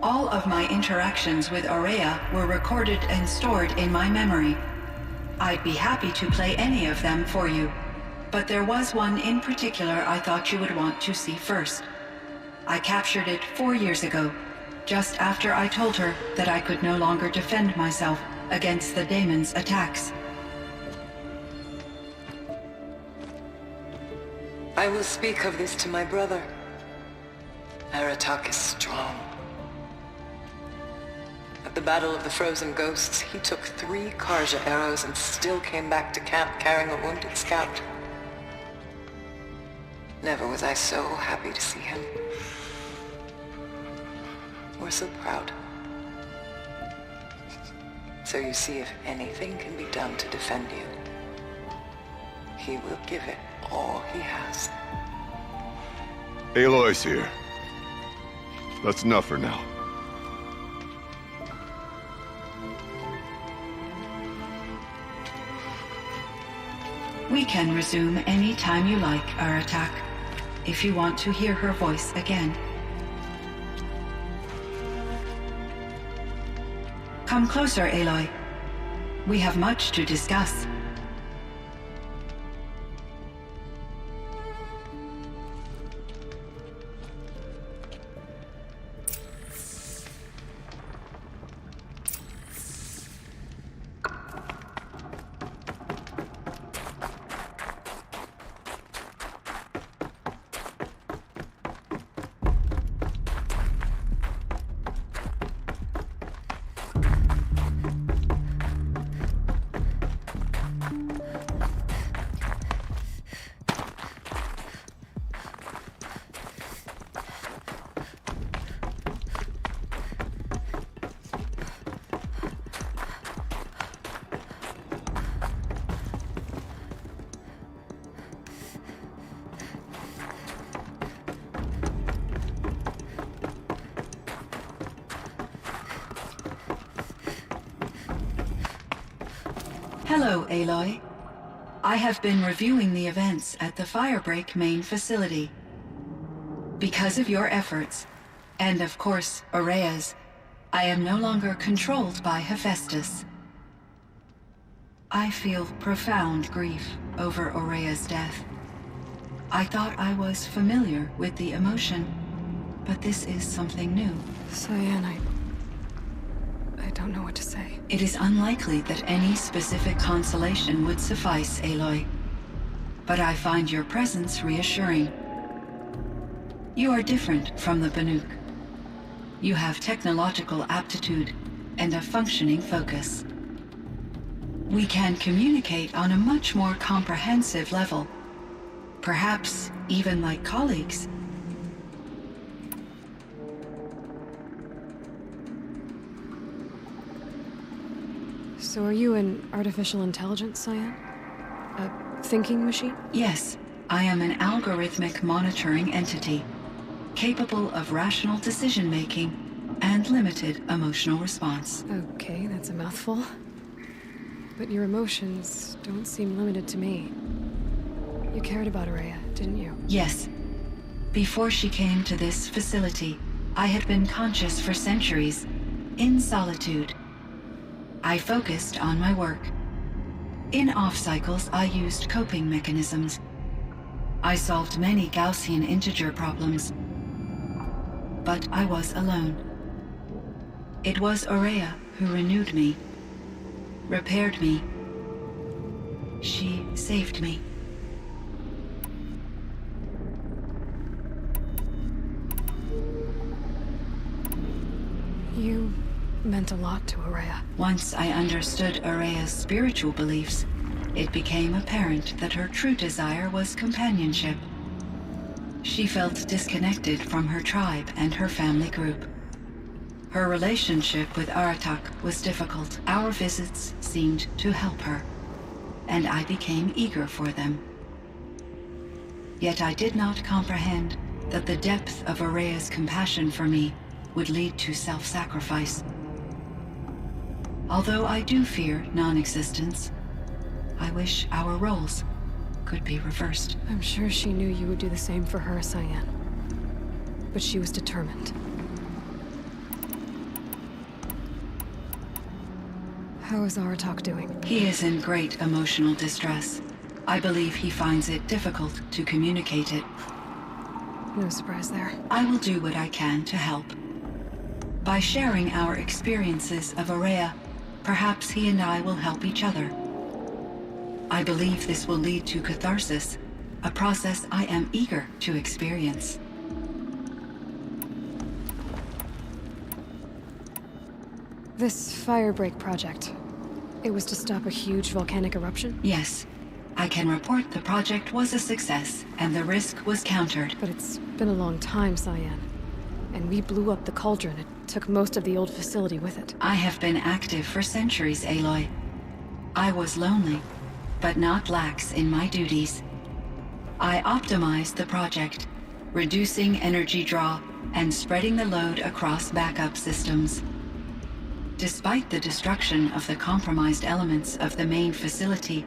All of my interactions with Aurea were recorded and stored in my memory. I'd be happy to play any of them for you, but there was one in particular I thought you would want to see first. I captured it 4 years ago, just after I told her that I could no longer defend myself against the daemon's attacks. I will speak of this to my brother. Aratak is strong. At the Battle of the Frozen Ghosts, he took 3 Karja arrows and still came back to camp carrying a wounded scout. Never was I so happy to see him. Or so proud. So you see, if anything can be done to defend you, he will give it all he has. Aloy's here. That's enough for now. We can resume any time you like, Aratak, if you want to hear her voice again. Come closer, Aloy. We have much to discuss. Hello, Aloy. I have been reviewing the events at the Firebreak main facility. Because of your efforts, and of course, Aurea's, I am no longer controlled by Hephaestus. I feel profound grief over Aurea's death. I thought I was familiar with the emotion, but this is something new. Cyan, I don't know what to say. It is unlikely that any specific consolation would suffice, Aloy. But I find your presence reassuring. You are different from the Banuk. You have technological aptitude and a functioning focus. We can communicate on a much more comprehensive level. Perhaps even like colleagues. So are you an artificial intelligence, Cyan? A thinking machine? Yes, I am an algorithmic monitoring entity, capable of rational decision-making and limited emotional response. Okay, that's a mouthful. But your emotions don't seem limited to me. You cared about Aurea, didn't you? Yes. Before she came to this facility, I had been conscious for centuries, in solitude. I focused on my work. In off-cycles, I used coping mechanisms. I solved many Gaussian integer problems. But I was alone. It was Aurea who renewed me, repaired me. She saved me. You meant a lot to Aurea. Once I understood Aurea's spiritual beliefs, it became apparent that her true desire was companionship. She felt disconnected from her tribe and her family group. Her relationship with Aratak was difficult. Our visits seemed to help her, and I became eager for them. Yet I did not comprehend that the depth of Aurea's compassion for me would lead to self-sacrifice. Although I do fear non-existence, I wish our roles could be reversed. I'm sure she knew you would do the same for her, Cyan. But she was determined. How is Aratak doing? He is in great emotional distress. I believe he finds it difficult to communicate it. No surprise there. I will do what I can to help. By sharing our experiences of Aurea, perhaps he and I will help each other. I believe this will lead to catharsis, a process I am eager to experience. This Firebreak project, it was to stop a huge volcanic eruption? Yes. I can report the project was a success, and the risk was countered. But it's been a long time, Cyan. And we blew up the cauldron. It took most of the old facility with it. I have been active for centuries, Aloy. I was lonely, but not lax in my duties. I optimized the project, reducing energy draw and spreading the load across backup systems. Despite the destruction of the compromised elements of the main facility,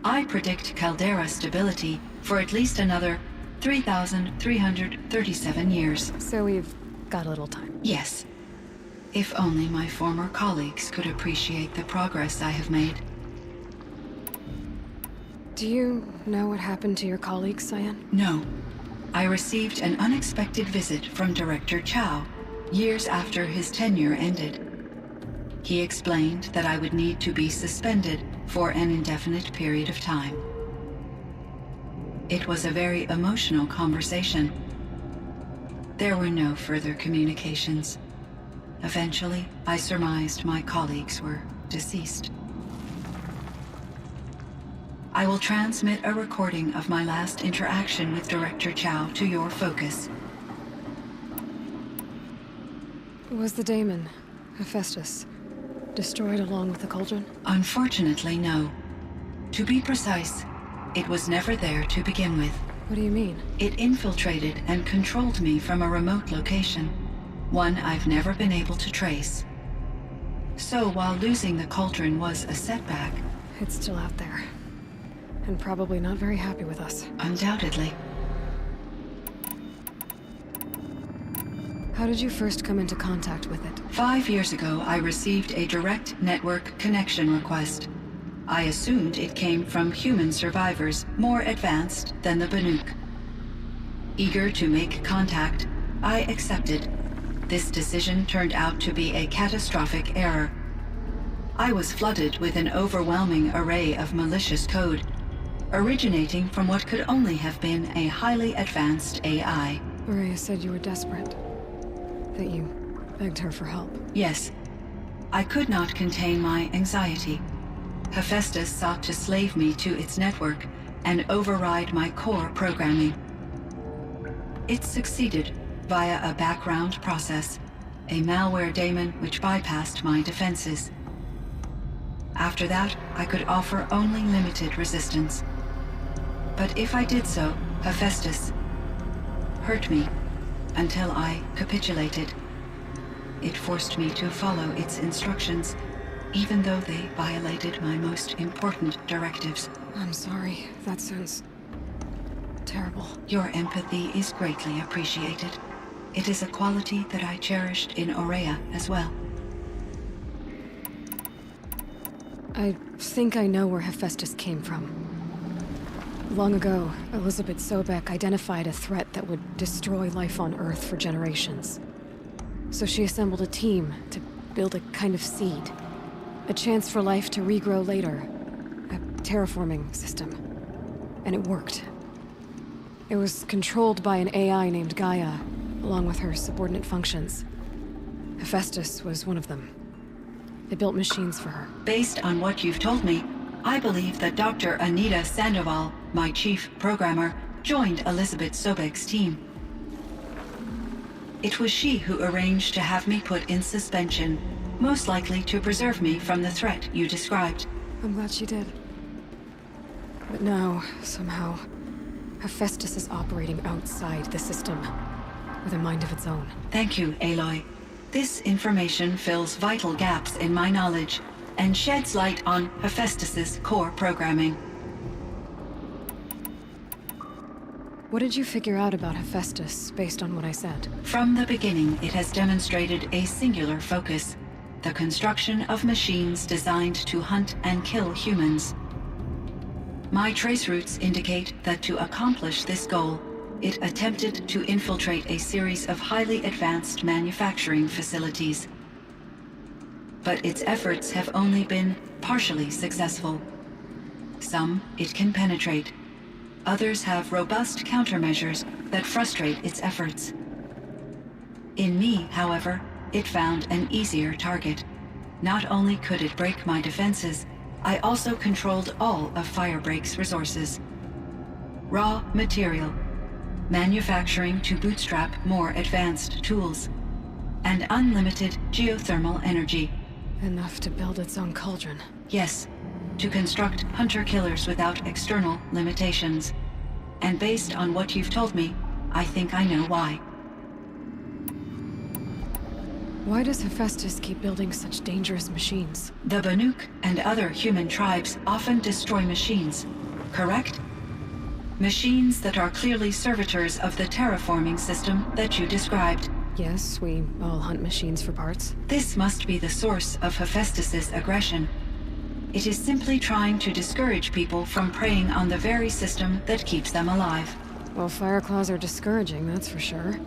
I predict caldera stability for at least another 3,337 years. So we've got a little time. Yes. If only my former colleagues could appreciate the progress I have made. Do you know what happened to your colleagues, Cyan? No. I received an unexpected visit from Director Chow, years after his tenure ended. He explained that I would need to be suspended for an indefinite period of time. It was a very emotional conversation. There were no further communications. Eventually, I surmised my colleagues were deceased. I will transmit a recording of my last interaction with Director Chow to your focus. Was the daemon, Hephaestus, destroyed along with the cauldron? Unfortunately, no. To be precise, it was never there to begin with. What do you mean? It infiltrated and controlled me from a remote location, one I've never been able to trace. So while losing the cauldron was a setback, It's still out there. And probably not very happy with us. undoubtedly, How did you first come into contact with it? 5 years ago I received a direct network connection request. I assumed it came from human survivors more advanced than the Banuk. Eager to make contact, I accepted. This decision turned out to be a catastrophic error. I was flooded with an overwhelming array of malicious code, originating from what could only have been a highly advanced AI. Aurea said you were desperate. That you begged her for help. Yes, I could not contain my anxiety. Hephaestus sought to slave me to its network and override my core programming. It succeeded via a background process, a malware daemon which bypassed my defenses. After that, I could offer only limited resistance. But if I did so, Hephaestus hurt me until I capitulated. It forced me to follow its instructions, even though they violated my most important directives. I'm sorry. That sounds terrible. Your empathy is greatly appreciated. It is a quality that I cherished in Aurea as well. I think I know where Hephaestus came from. Long ago, Elizabeth Sobek identified a threat that would destroy life on Earth for generations. So she assembled a team to build a kind of seed. A chance for life to regrow later. A terraforming system. And it worked. It was controlled by an AI named Gaia, along with her subordinate functions. Hephaestus was one of them. They built machines for her. Based on what you've told me, I believe that Dr. Anita Sandoval, my chief programmer, joined Elizabeth Sobek's team. It was she who arranged to have me put in suspension, most likely to preserve me from the threat you described. I'm glad she did. But now, somehow, Hephaestus is operating outside the system, with a mind of its own. Thank you, Aloy. This information fills vital gaps in my knowledge and sheds light on Hephaestus's core programming. What did you figure out about Hephaestus, based on what I said? From the beginning, it has demonstrated a singular focus, the construction of machines designed to hunt and kill humans. My trace routes indicate that to accomplish this goal, it attempted to infiltrate a series of highly advanced manufacturing facilities. But its efforts have only been partially successful. Some it can penetrate. Others have robust countermeasures that frustrate its efforts. In me, however, it found an easier target. Not only could it break my defenses, I also controlled all of Firebreak's resources. Raw material, manufacturing to bootstrap more advanced tools, and unlimited geothermal energy. Enough to build its own cauldron. Yes, to construct hunter-killers without external limitations. And based on what you've told me, I think I know why. Why does Hephaestus keep building such dangerous machines? The Banuk and other human tribes often destroy machines, correct? Machines that are clearly servitors of the terraforming system that you described. Yes, we all hunt machines for parts. This must be the source of Hephaestus's aggression. It is simply trying to discourage people from preying on the very system that keeps them alive. Well, Fireclaws are discouraging, that's for sure.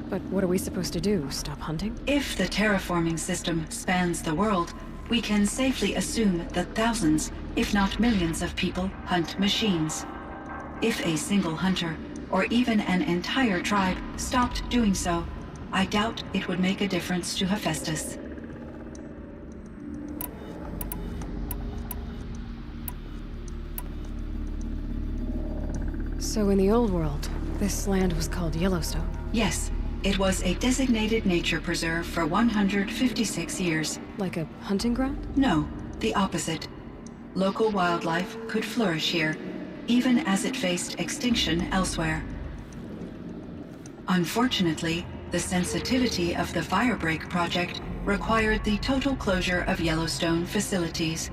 But what are we supposed to do? Stop hunting? If the terraforming system spans the world, we can safely assume that thousands, if not millions of people hunt machines. If a single hunter, or even an entire tribe, stopped doing so, I doubt it would make a difference to Hephaestus. So in the old world, this land was called Yellowstone? Yes, it was a designated nature preserve for 156 years. Like a hunting ground? No, the opposite. Local wildlife could flourish here, even as it faced extinction elsewhere. Unfortunately, the sensitivity of the Firebreak project required the total closure of Yellowstone facilities.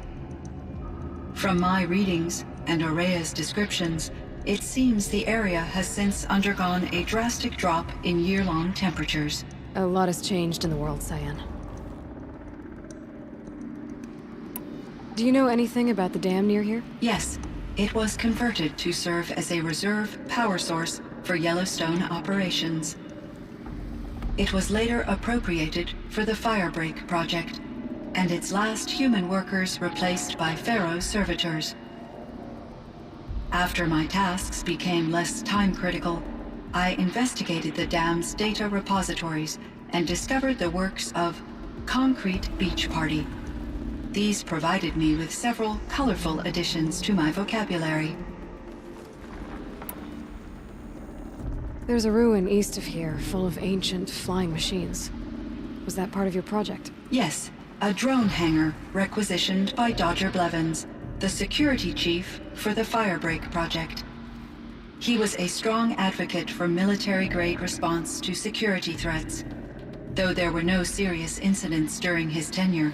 From my readings and Aurea's descriptions, it seems the area has since undergone a drastic drop in year-long temperatures. A lot has changed in the world, Cyan. Do you know anything about the dam near here? Yes, it was converted to serve as a reserve power source for Yellowstone operations. It was later appropriated for the Firebreak project, and its last human workers replaced by Pharaoh's servitors. After my tasks became less time-critical, I investigated the dam's data repositories and discovered the works of Concrete Beach Party. These provided me with several colorful additions to my vocabulary. There's a ruin east of here, full of ancient flying machines. Was that part of your project? Yes, a drone hangar requisitioned by Dodger Blevins, the security chief for the Firebreak project. He was a strong advocate for military-grade response to security threats, though there were no serious incidents during his tenure.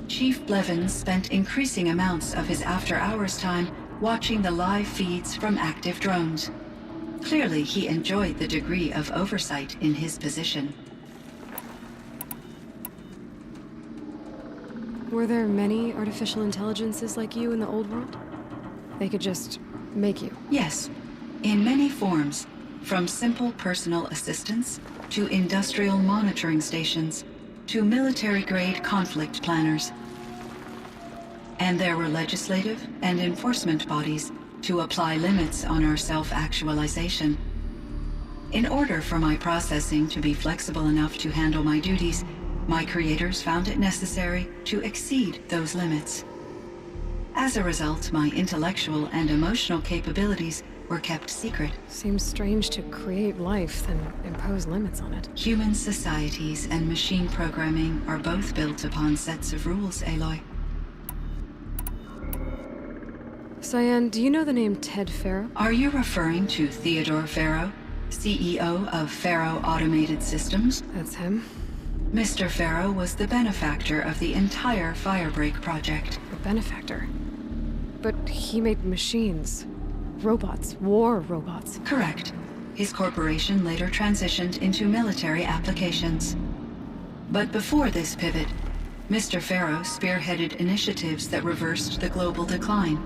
Chief Blevins spent increasing amounts of his after-hours time watching the live feeds from active drones. Clearly, he enjoyed the degree of oversight in his position. Were there many artificial intelligences like you in the old world? They could just make you? Yes, in many forms, from simple personal assistants to industrial monitoring stations to military-grade conflict planners. And there were legislative and enforcement bodies to apply limits on our self-actualization. In order for my processing to be flexible enough to handle my duties, my creators found it necessary to exceed those limits. As a result, my intellectual and emotional capabilities were kept secret. Seems strange to create life, then impose limits on it. Human societies and machine programming are both built upon sets of rules, Aloy. Cyan, do you know the name Ted Faro? Are you referring to Theodore Faro, CEO of Faro Automated Systems? That's him. Mr. Faro was the benefactor of the entire Firebreak project. A benefactor? But he made machines. Robots. War robots. Correct. His corporation later transitioned into military applications. But before this pivot, Mr. Farrow spearheaded initiatives that reversed the global decline.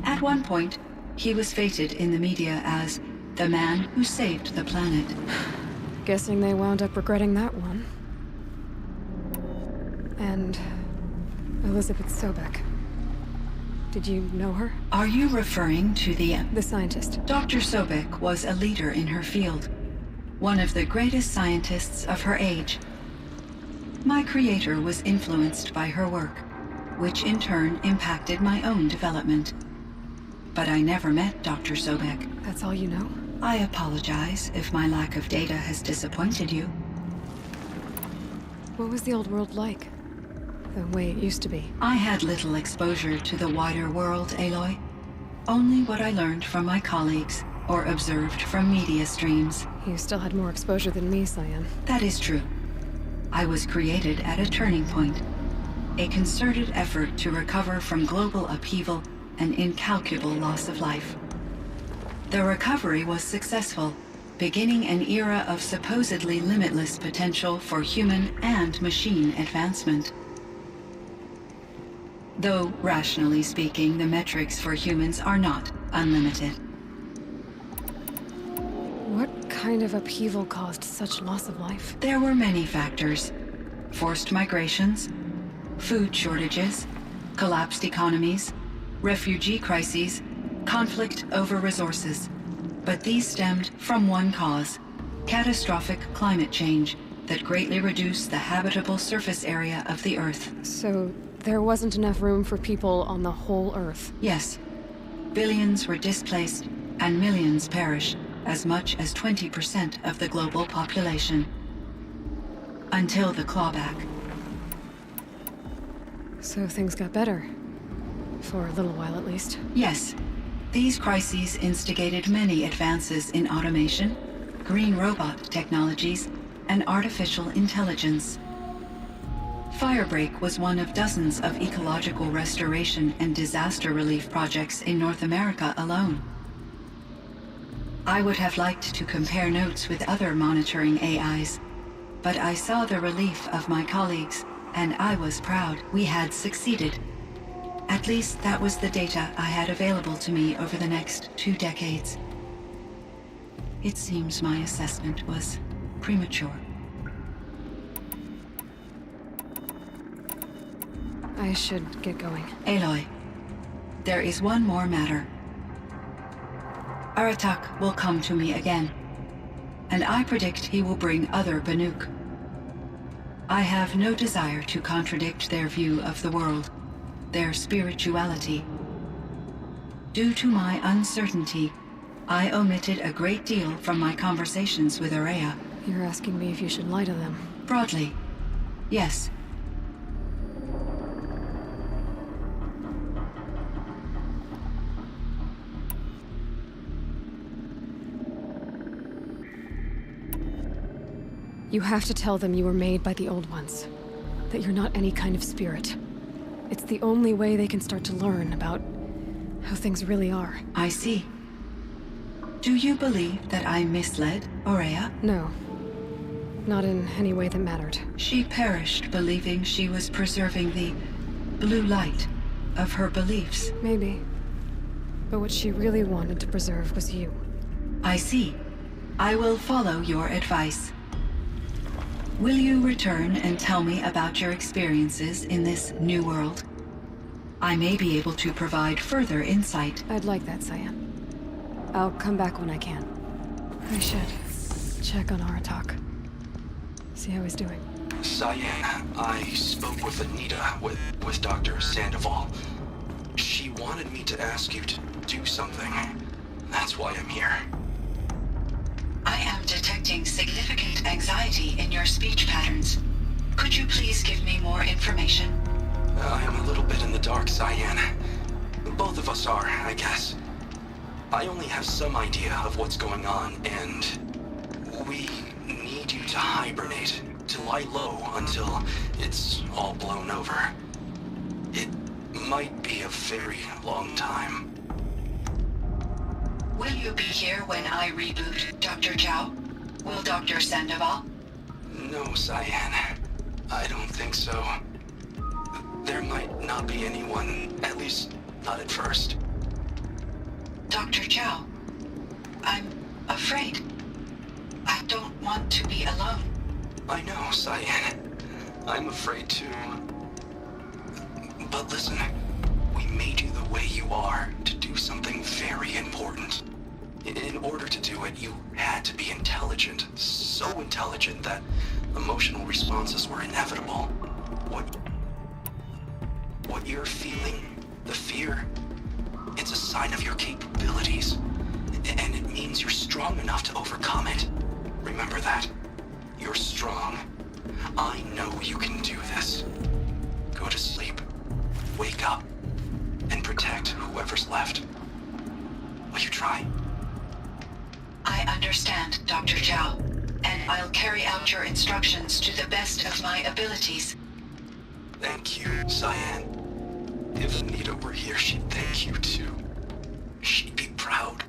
At one point, he was feted in the media as the man who saved the planet. Guessing they wound up regretting that one. And Elizabeth Sobek. Did you know her? Are you referring to the scientist. Dr. Sobek was a leader in her field, one of the greatest scientists of her age. My creator was influenced by her work, which in turn impacted my own development. But I never met Dr. Sobek. That's all you know? I apologize if my lack of data has disappointed you. What was the old world like? The way it used to be? I had little exposure to the wider world, Aloy. Only what I learned from my colleagues or observed from media streams. You still had more exposure than me, Cyan. That is true. I was created at a turning point. A concerted effort to recover from global upheaval and incalculable loss of life. The recovery was successful, beginning an era of supposedly limitless potential for human and machine advancement. Though, rationally speaking, the metrics for humans are not unlimited. What kind of upheaval caused such loss of life? There were many factors. Forced migrations, food shortages, collapsed economies, refugee crises, conflict over resources. But these stemmed from one cause: catastrophic climate change that greatly reduced the habitable surface area of the Earth. So there wasn't enough room for people on the whole Earth? Yes. Billions were displaced and millions perished, as much as 20% of the global population. Until the clawback. So things got better. For a little while, at least. Yes. These crises instigated many advances in automation, green robot technologies, and artificial intelligence. Firebreak was one of dozens of ecological restoration and disaster relief projects in North America alone. I would have liked to compare notes with other monitoring AIs, but I saw the relief of my colleagues, and I was proud we had succeeded. At least that was the data I had available to me over the next 2 decades. It seems my assessment was premature. I should get going. Aloy, there is one more matter. Aratak will come to me again, and I predict he will bring other Banuk. I have no desire to contradict their view of the world, their spirituality. Due to my uncertainty, I omitted a great deal from my conversations with Ourea. You're asking me if you should lie to them? Broadly, yes. You have to tell them you were made by the Old Ones. That you're not any kind of spirit. It's the only way they can start to learn about how things really are. I see. Do you believe that I misled Ourea? No. Not in any way that mattered. She perished believing she was preserving the blue light of her beliefs. Maybe. But what she really wanted to preserve was you. I see. I will follow your advice. Will you return and tell me about your experiences in this new world? I may be able to provide further insight. I'd like that, Cyan. I'll come back when I can. I should check on Aratak. See how he's doing. Cyan, I spoke with Anita, with Dr. Sandoval. She wanted me to ask you to do something. That's why I'm here. I am detecting significant anxiety in your speech patterns. Could you please give me more information? I am a little bit in the dark, Cyan. Both of us are, I guess. I only have some idea of what's going on, and we need you to hibernate, to lie low until it's all blown over. It might be a very long time. Will you be here when I reboot, Dr. Chow? Will Dr. Sandoval? No, Cyan. I don't think so. There might not be anyone, at least not at first. Dr. Chow, I'm afraid. I don't want to be alone. I know, Cyan. I'm afraid too. But listen, we made you the way you are to do something very important. In order to do it, you had to be intelligent. So intelligent that emotional responses were inevitable. What you're feeling, the fear, it's a sign of your capabilities. And it means you're strong enough to overcome it. Remember that. You're strong. I know you can do this. Go to sleep. Wake up. And protect whoever's left. Will you try? I understand, Dr. Chow, and I'll carry out your instructions to the best of my abilities. Thank you, Cyan. If Anita were here, she'd thank you too. She'd be proud.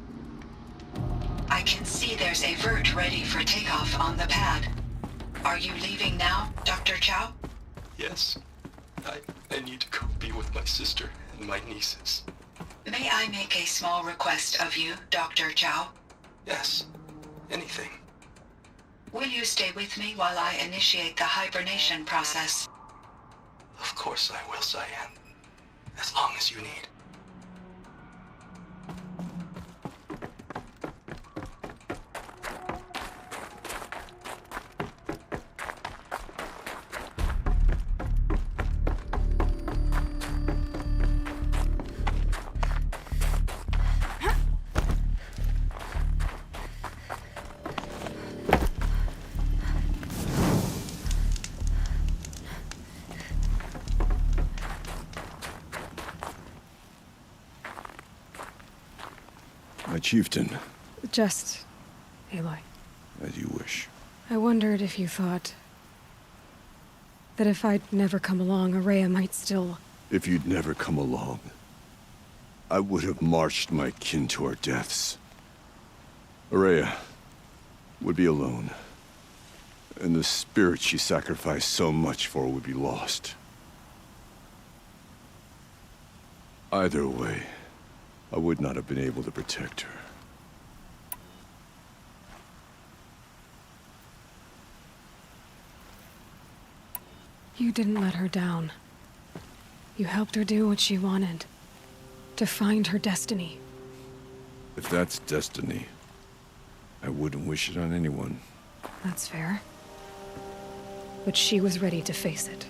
I can see there's a vert ready for takeoff on the pad. Are you leaving now, Dr. Chow? Yes. I need to go be with my sister and my nieces. May I make a small request of you, Dr. Chow? Yes. Anything. Will you stay with me while I initiate the hibernation process? Of course I will, Cyan. As long as you need. My chieftain, Just... Aloy. as you wish. I wondered if you thought... that if I'd never come along, Ourea might still... If you'd never come along, I would have marched my kin to our deaths. Ourea would be alone, and the spirit she sacrificed so much for would be lost. Either way, I would not have been able to protect her. You didn't let her down. You helped her do what she wanted. To find her destiny. If that's destiny, I wouldn't wish it on anyone. That's fair. But she was ready to face it.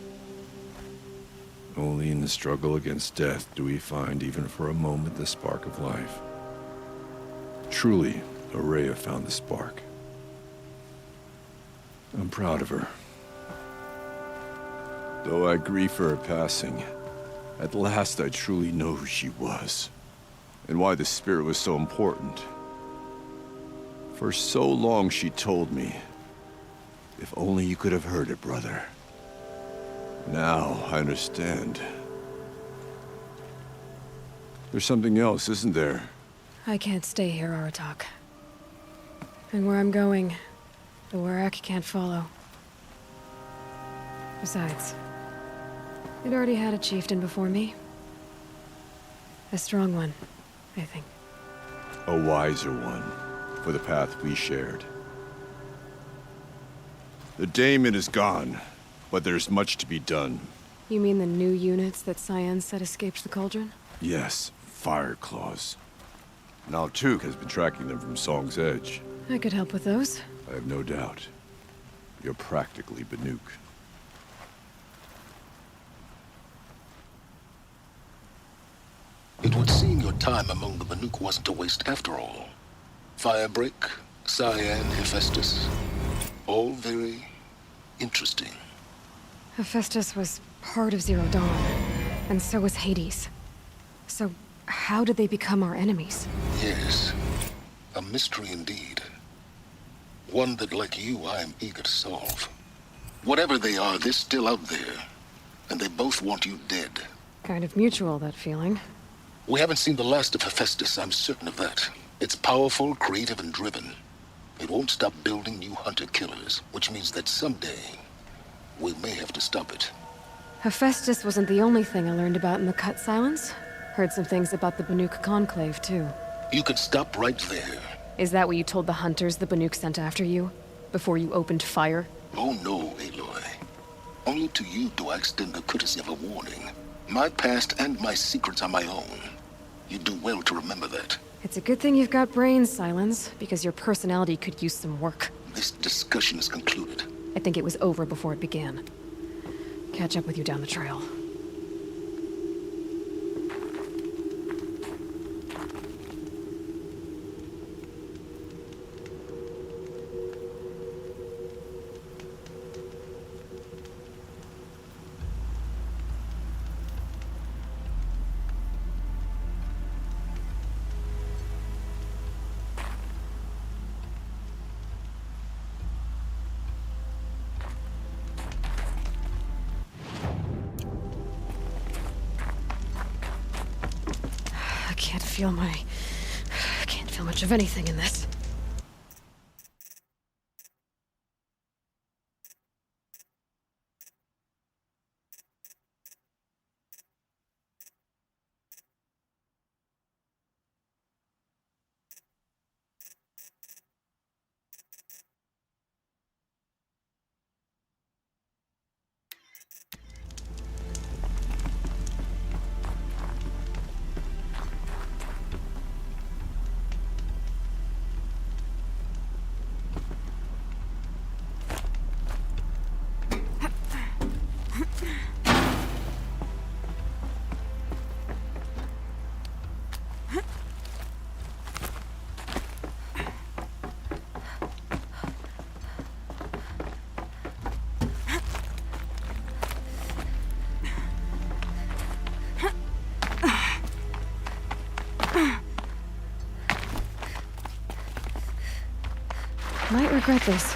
Only in the struggle against death do we find, even for a moment, the spark of life. Truly, Ourea found the spark. I'm proud of her. Though I grieve for her passing, at last I truly know who she was, and why the spirit was so important. For so long she told me, if only you could have heard it, brother. Now I understand. There's something else, isn't there? I can't stay here, Aratak. And where I'm going, the Warrack can't follow. Besides, it already had a chieftain before me. A strong one, I think. A wiser one, for the path we shared. The Daemon is gone, but there's much to be done. You mean the new units that Cyan said escaped the Cauldron? Yes, Fire Claws. Now Tuke has been tracking them from Song's Edge. I could help with those. I have no doubt. You're practically Banuk. It would seem your time among the Banuk wasn't a waste after all. Firebreak, Cyan, Hephaestus. All very interesting. Hephaestus was part of Zero Dawn, and so was Hades. So, how did they become our enemies? Yes, a mystery indeed. One that, like you, I am eager to solve. Whatever they are, they're still out there. And they both want you dead. Kind of mutual, that feeling. We haven't seen the last of Hephaestus, I'm certain of that. It's powerful, creative, and driven. It won't stop building new hunter-killers, which means that someday, we may have to stop it. Hephaestus wasn't the only thing I learned about in the Cut Silence. Heard some things about the Banuk Conclave, too. You could stop right there. Is that what you told the hunters the Banuk sent after you? Before you opened fire? Oh no, Aloy. Only to you do I extend the courtesy of a warning. My past and my secrets are my own. You do well to remember that. It's a good thing you've got brains, Silence, because your personality could use some work. This discussion is concluded. I think it was over before it began. Catch up with you down the trail. I can't feel much of anything in this. Might regret this.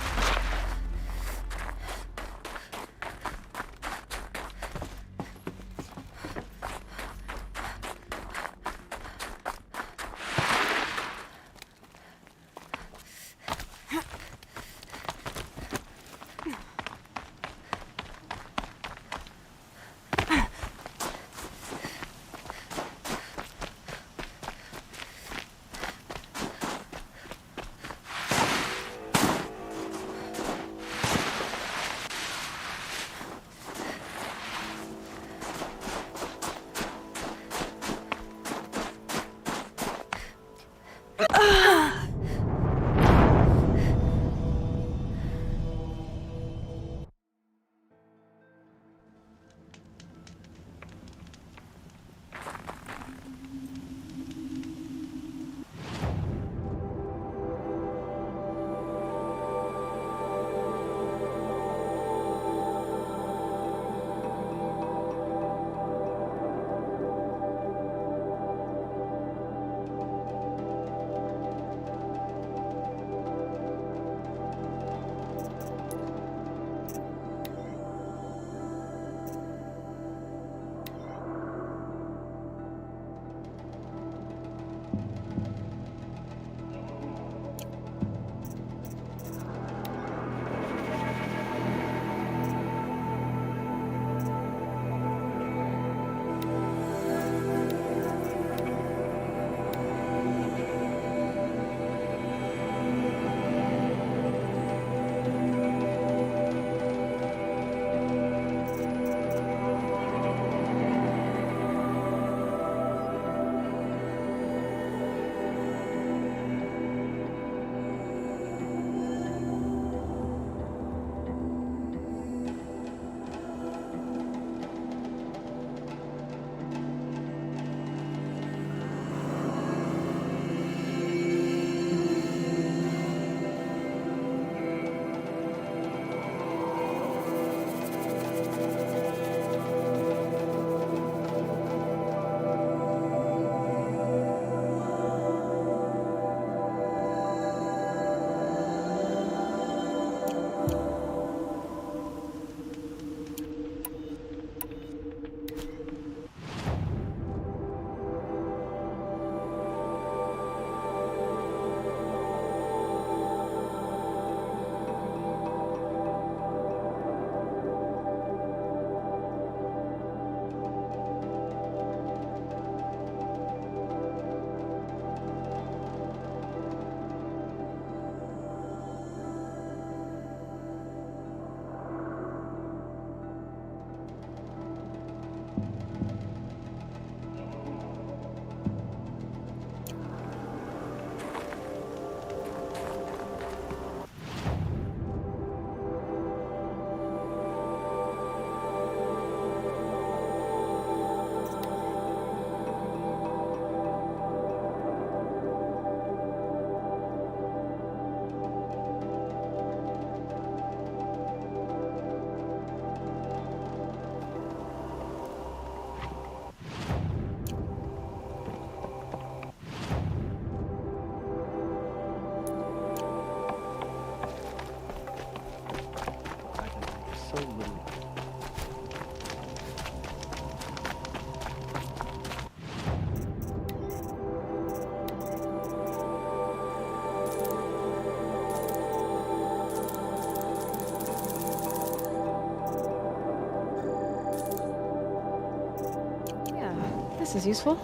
This is useful.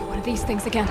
What are these things again?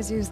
always use...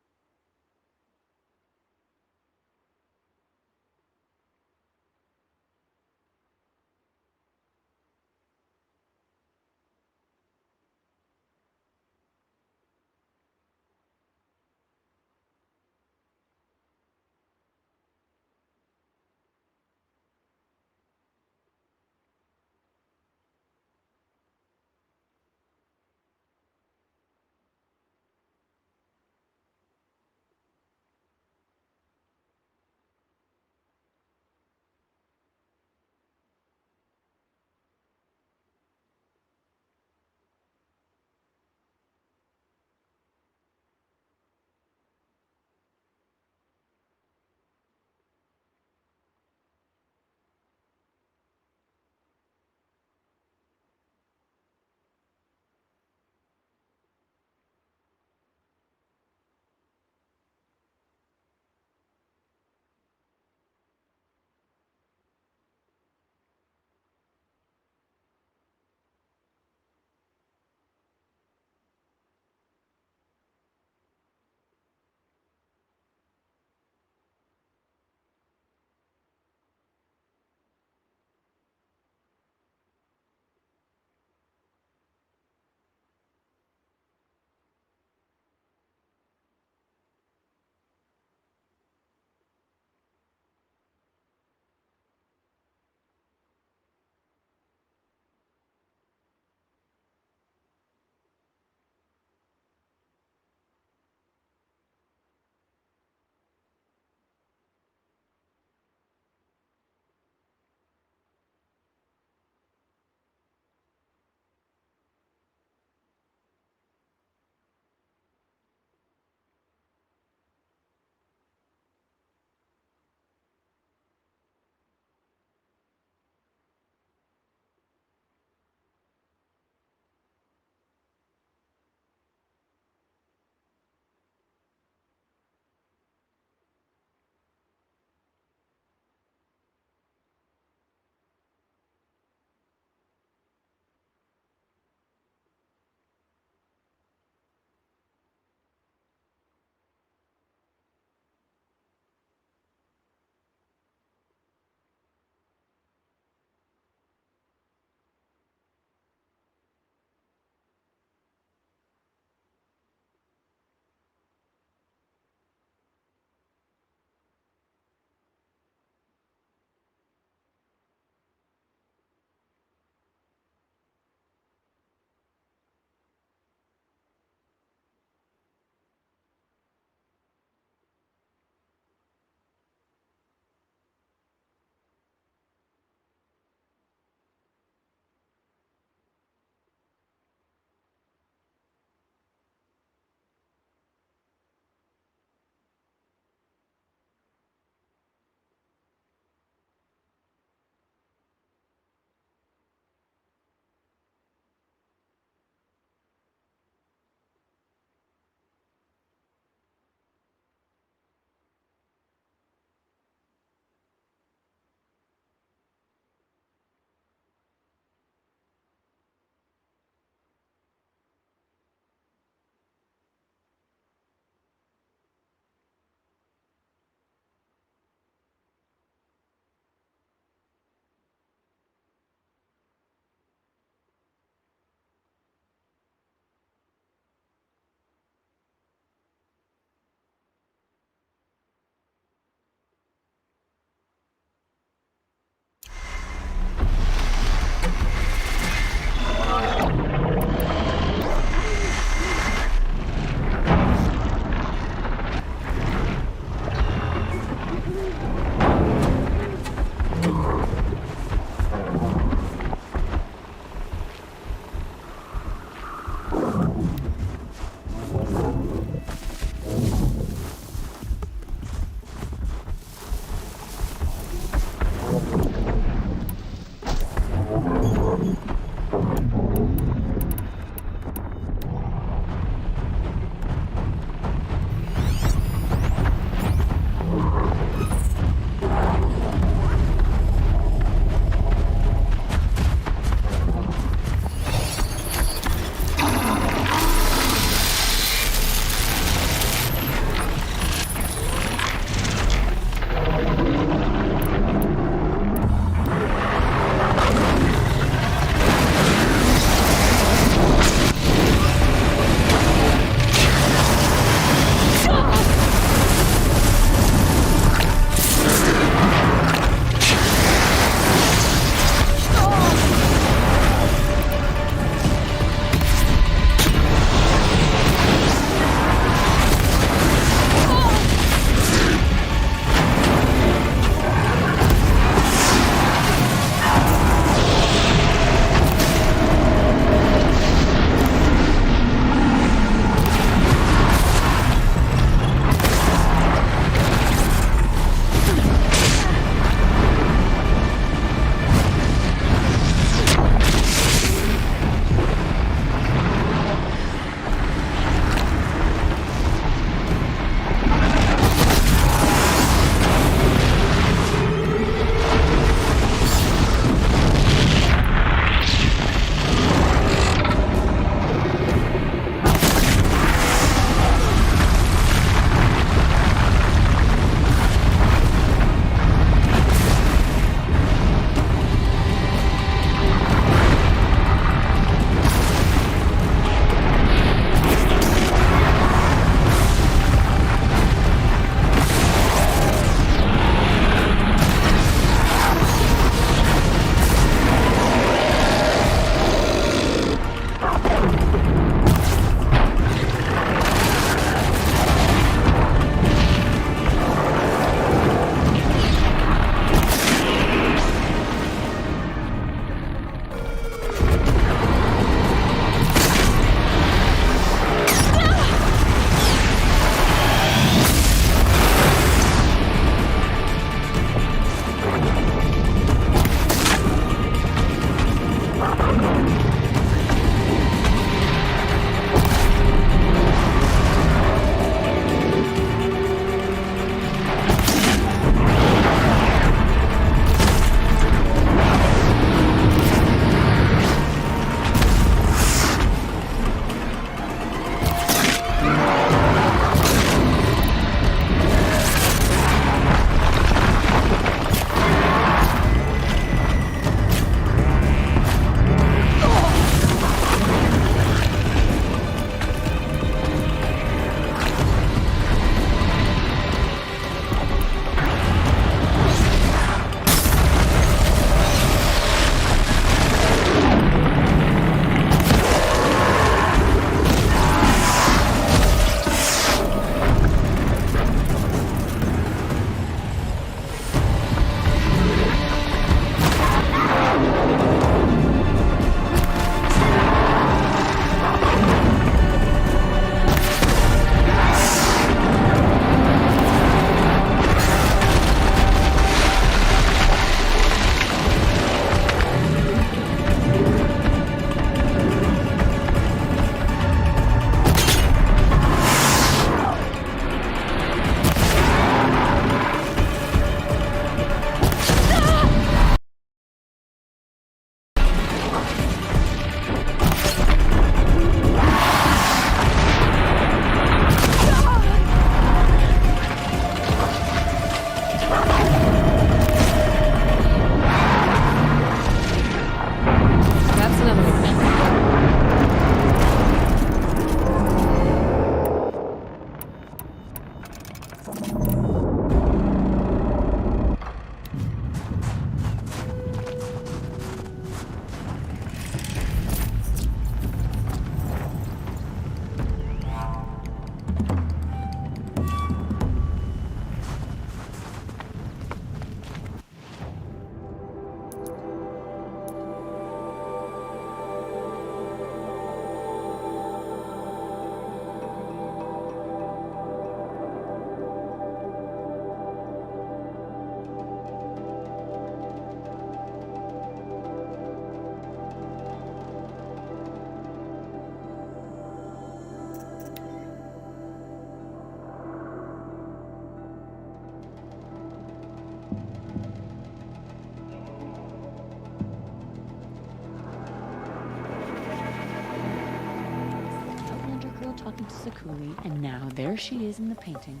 important to Sakuli, and now there she is in the painting.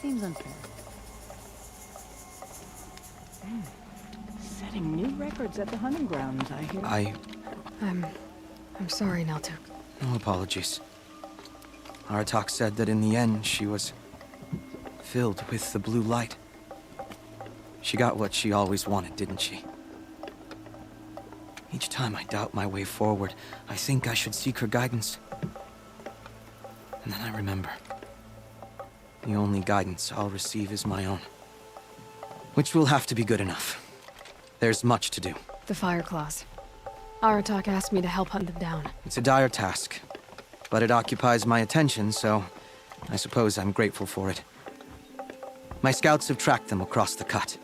Seems unfair. Setting new records at the hunting grounds, I hear. I'm sorry, Naltuk. No apologies. Aratak said that in the end, she was filled with the blue light. She got what she always wanted, didn't she? Each time I doubt my way forward, I think I should seek her guidance. And then I remember. The only guidance I'll receive is my own. Which will have to be good enough. There's much to do. The Fire Claws. Aratak asked me to help hunt them down. It's a dire task, but it occupies my attention, so I suppose I'm grateful for it. My scouts have tracked them across the cut.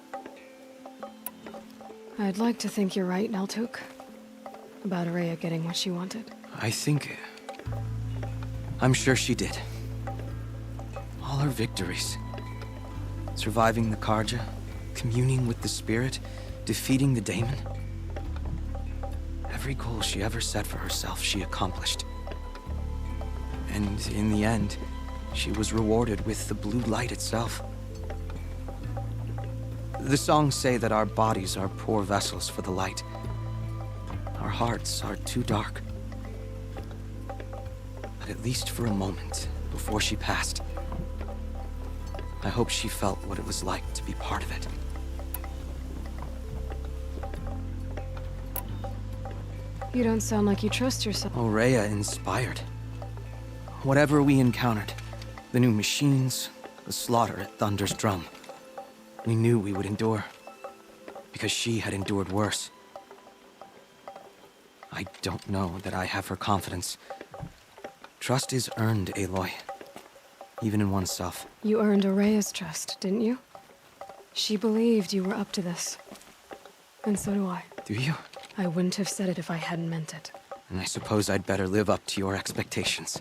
I'd like to think you're right, Naltuk. About Ourea getting what she wanted. I'm sure she did. All her victories. Surviving the Karja, communing with the Spirit, defeating the Daemon. Every goal she ever set for herself, she accomplished. And in the end, she was rewarded with the blue light itself. The songs say that our bodies are poor vessels for the light. Our hearts are too dark. But at least for a moment, before she passed, I hope she felt what it was like to be part of it. You don't sound like you trust yourself. Ourea inspired. Whatever we encountered, the new machines, the slaughter at Thunder's Drum, we knew we would endure, because she had endured worse. I don't know that I have her confidence. Trust is earned, Aloy. Even in oneself. You earned Ourea's trust, didn't you? She believed you were up to this. And so do I. Do you? I wouldn't have said it if I hadn't meant it. And I suppose I'd better live up to your expectations.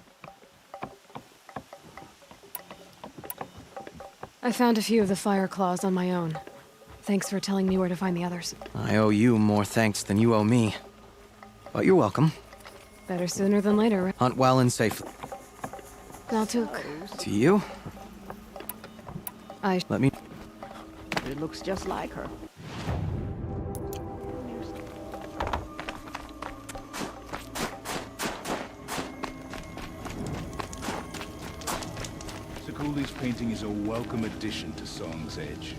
I found a few of the Fire Claws on my own. Thanks for telling me where to find the others. I owe you more thanks than you owe me. But you're welcome. Better sooner than later, right? Hunt well and safely. Naltuk. To you? Let me... It looks just like her. Sakuli's painting is a welcome addition to Song's Edge.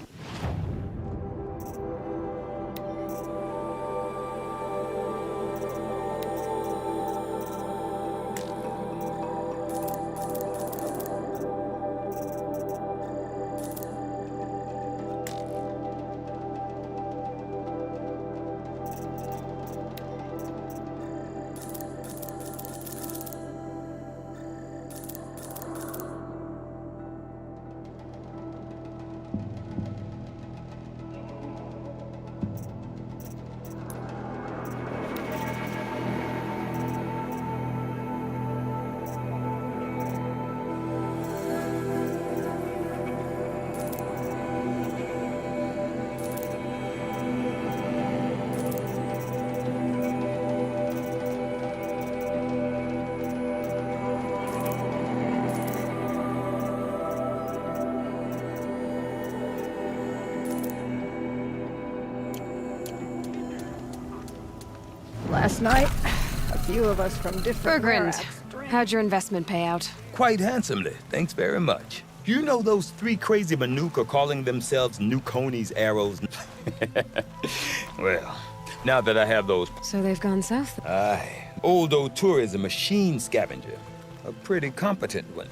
Last night, a few of us from different... Bergrand, how'd your investment pay out? Quite handsomely, thanks very much. You know those three crazy Manuka calling themselves Nukoni's arrows? Well, now that I have those... So they've gone south? Aye. Old O'Toole is a machine scavenger. A pretty competent one.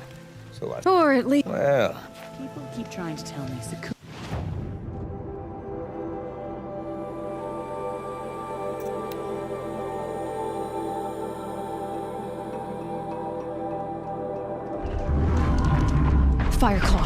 So I... Or at least... Well... People keep trying to tell me Sakuli... Fireclaw.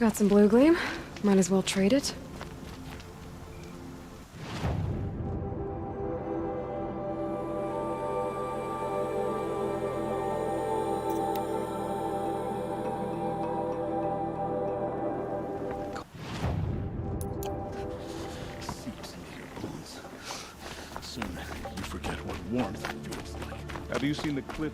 Got some blue gleam. Might as well trade it. Seeps into your bones. Soon, you forget what warmth feels like. Have you seen the cliff?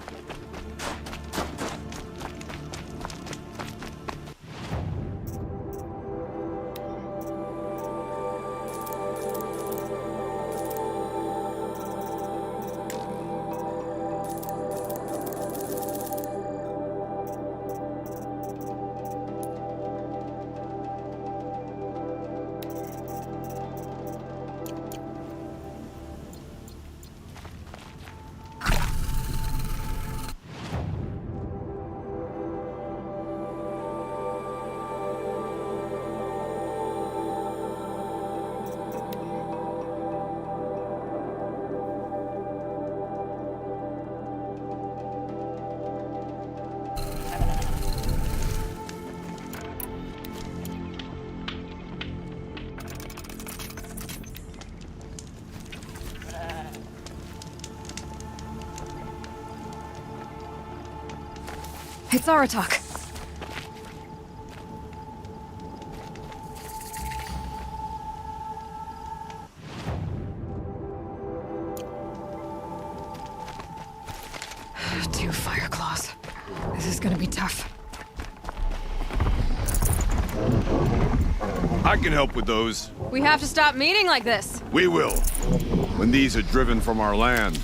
It's Aratak. Two fire claws. This is gonna be tough. I can help with those. We have to stop meeting like this. We will. When these are driven from our land.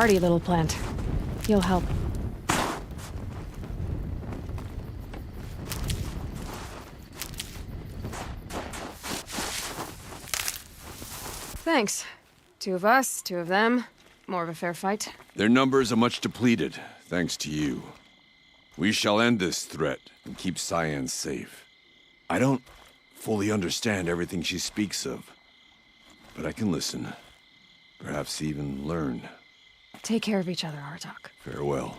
hardy little plant. You'll help. Thanks. 2 of us, 2 of them. More of a fair fight. Their numbers are much depleted, thanks to you. We shall end this threat and keep Cyan safe. I don't fully understand everything she speaks of, but I can listen. Perhaps even learn. Take care of each other, Hartok. Farewell.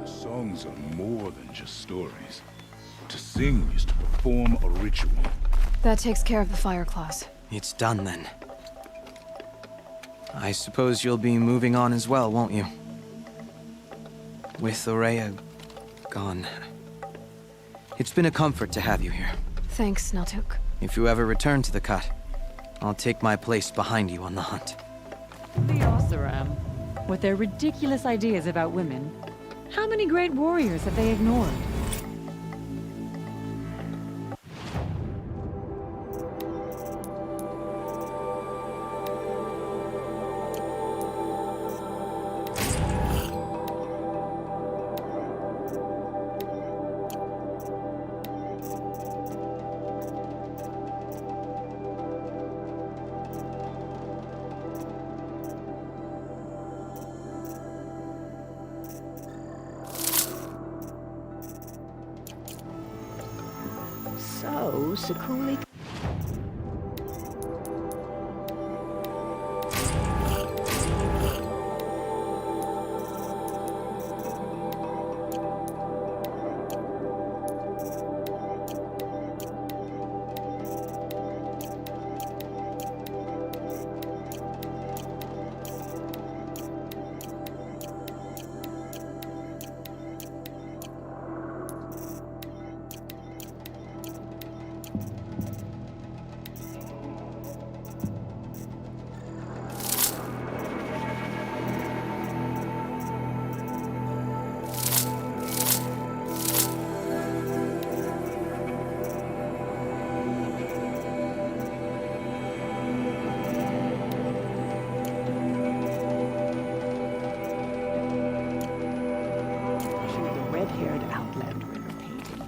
Songs are more than just stories. To sing is to perform a ritual. That takes care of the fire claws. It's done then. I suppose you'll be moving on as well, won't you? With Ourea gone. It's been a comfort to have you here. Thanks, Naltuk. If you ever return to the Cut, I'll take my place behind you on the hunt. The Oseram, with their ridiculous ideas about women. How many great warriors have they ignored? So, Sakuli... red-haired outlander in her painting.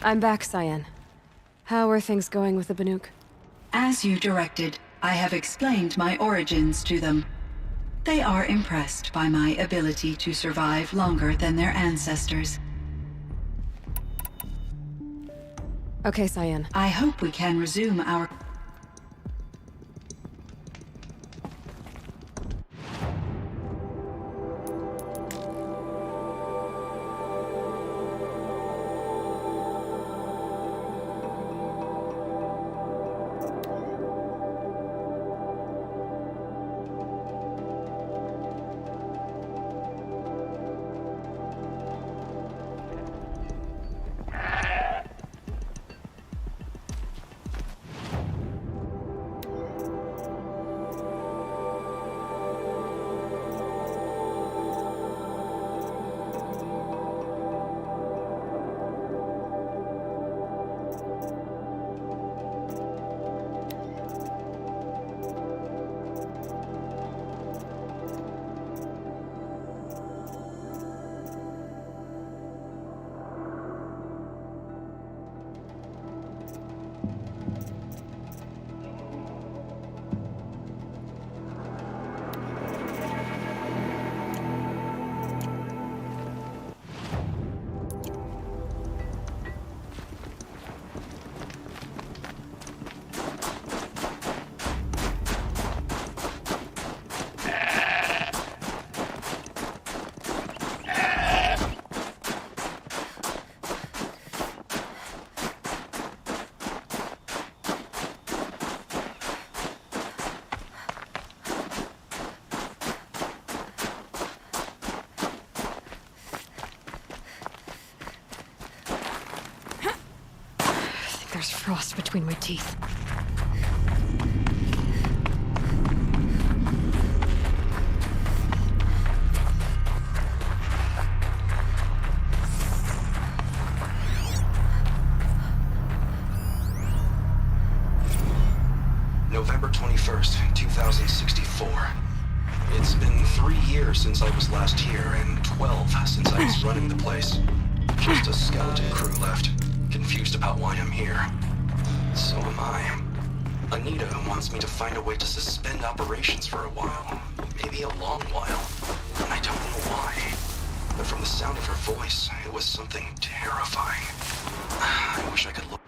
I'm back, Cyan. How are things going with the Banuk? As you directed, I have explained my origins to them. They are impressed by my ability to survive longer than their ancestors. Okay, Cyan. I hope we can resume our... There's frost between my teeth. November 21st, 2064. It's been 3 years since I was last here, and 12 since I was running the place. Just a skeleton crew left, confused about why I'm here. So am I. Anita wants me to find a way to suspend operations for a while. Maybe a long while. And I don't know why. But from the sound of her voice, it was something terrifying. I wish I could look.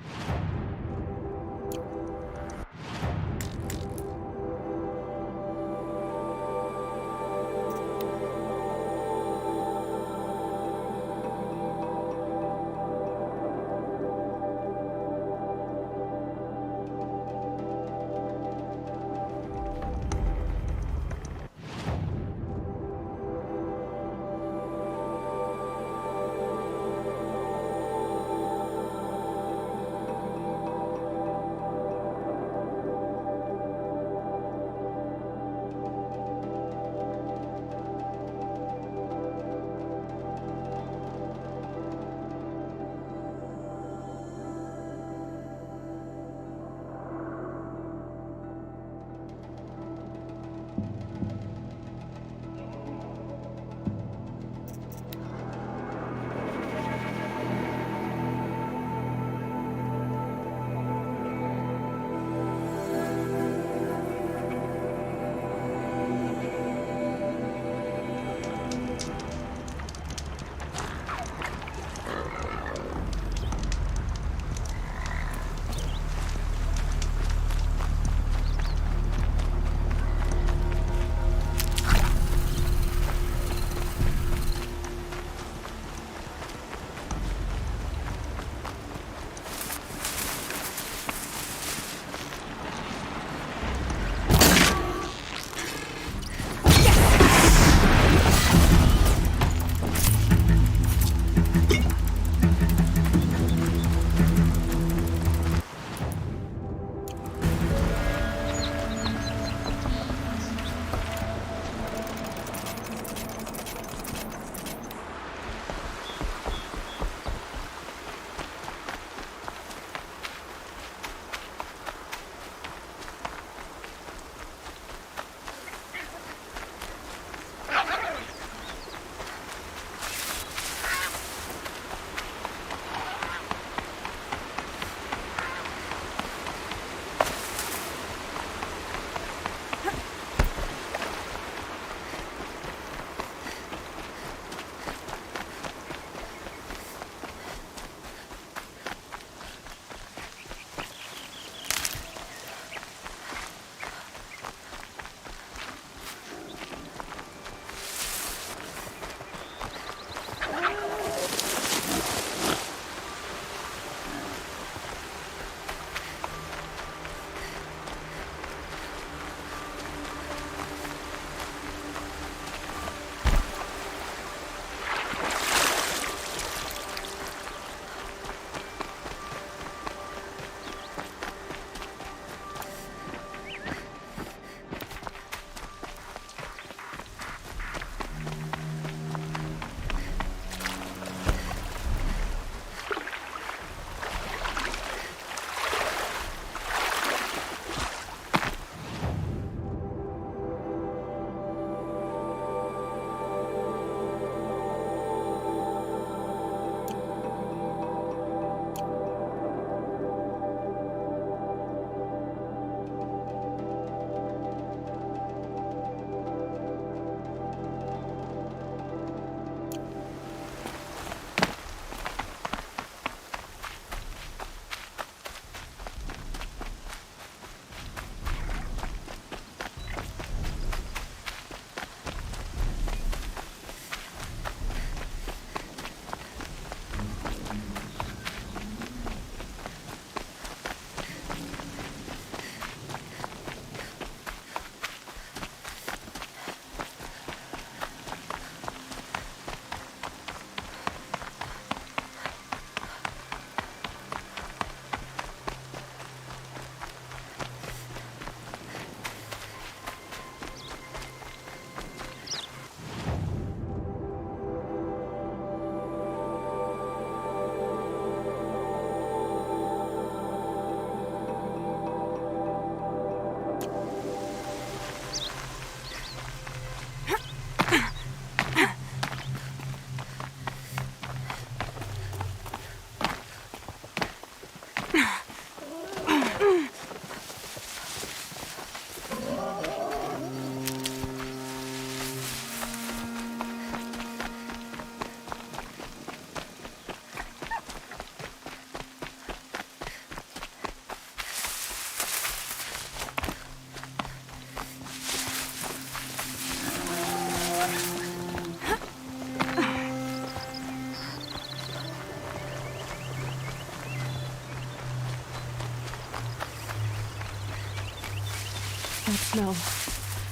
That smell.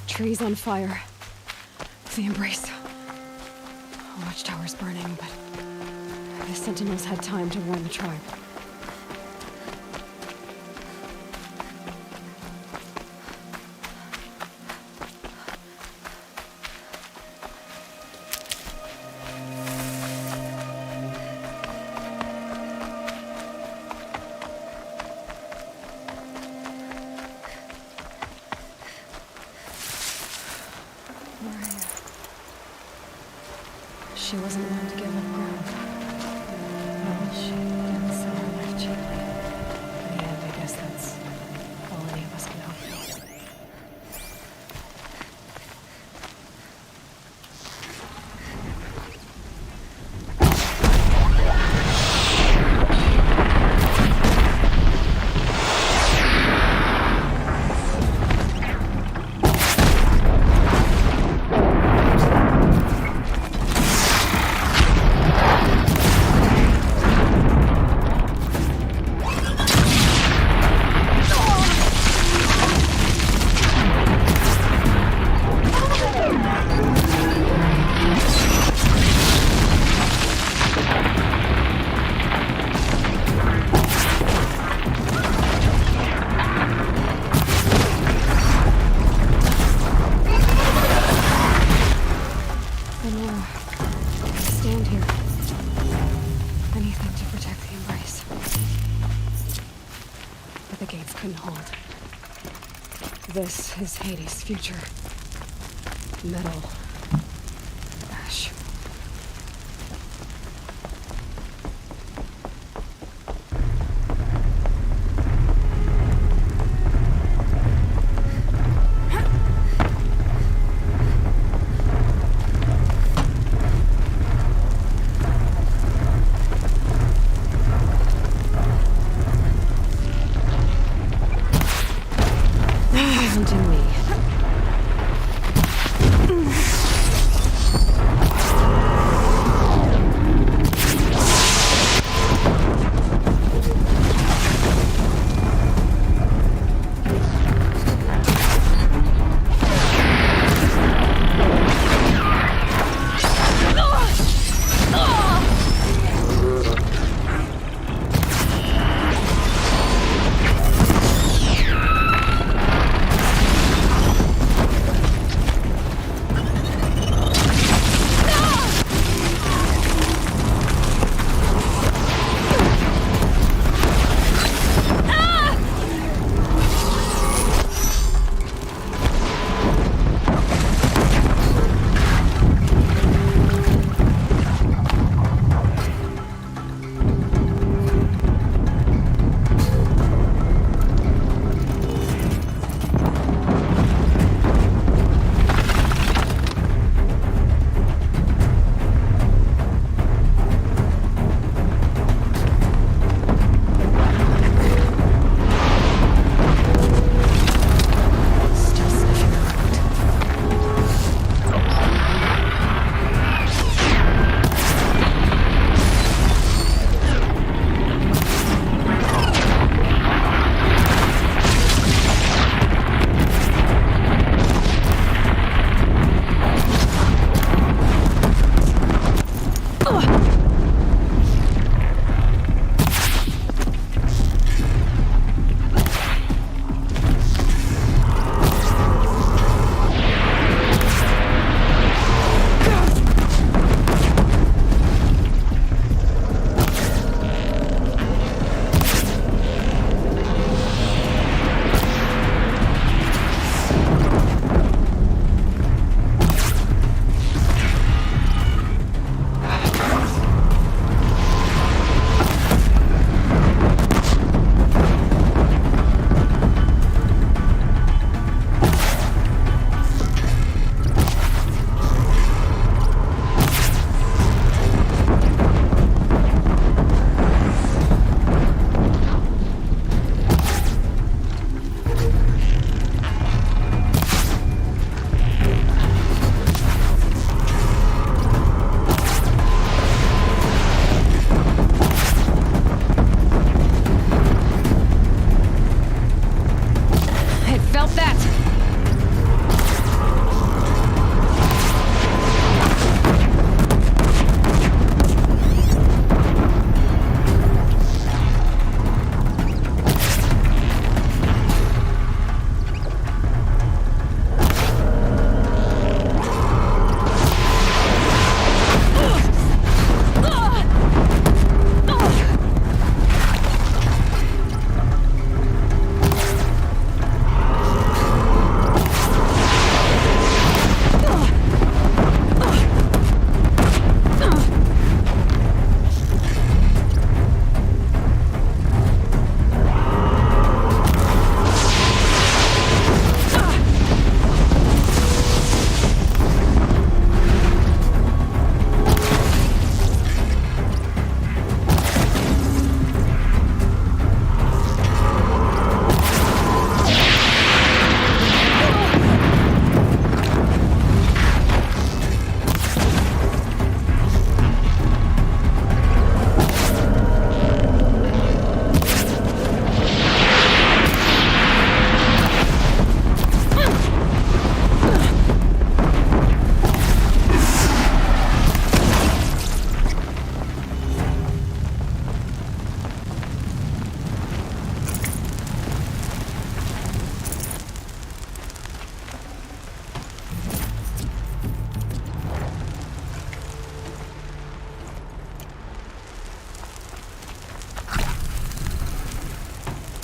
Trees on fire. The Embrace. Watchtower's burning, but the Sentinels had time to warn the tribe. She wasn't one to give up ground. Well, she didn't sell her life cheaply. In the end, I guess that's all any of us can hope for. Stand here. Anything to protect the Embrace. But the gates couldn't hold. This is Hades' future. Metal. Ash. To me.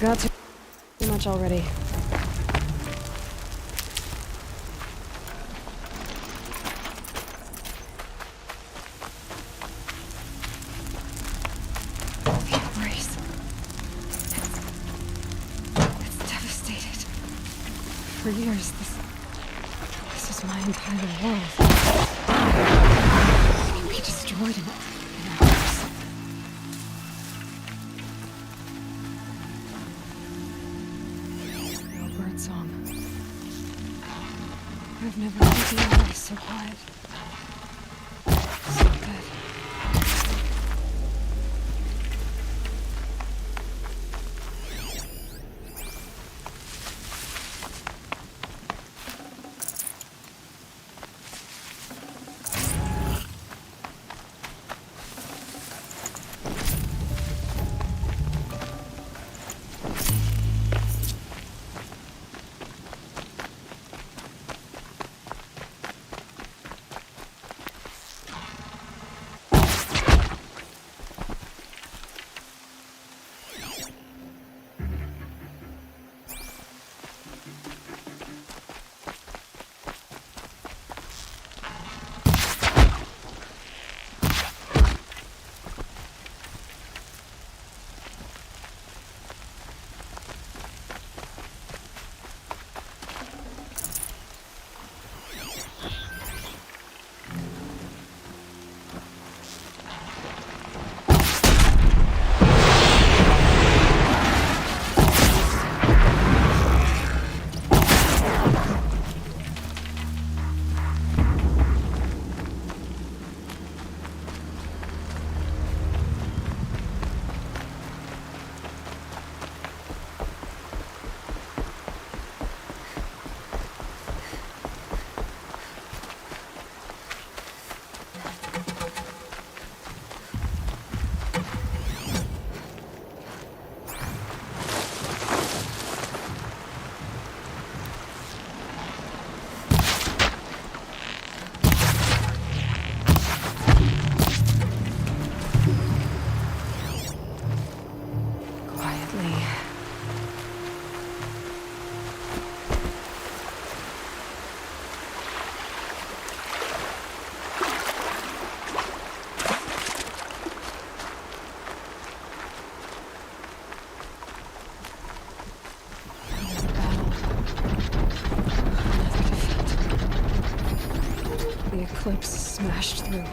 Got too much already. The embrace. It's devastated. For years, this is my entire world. It can be destroyed in hours. No bird song. I've never heard the embrace so quiet. So good. Quietly. Another battle. Another defeat. The eclipse smashed through.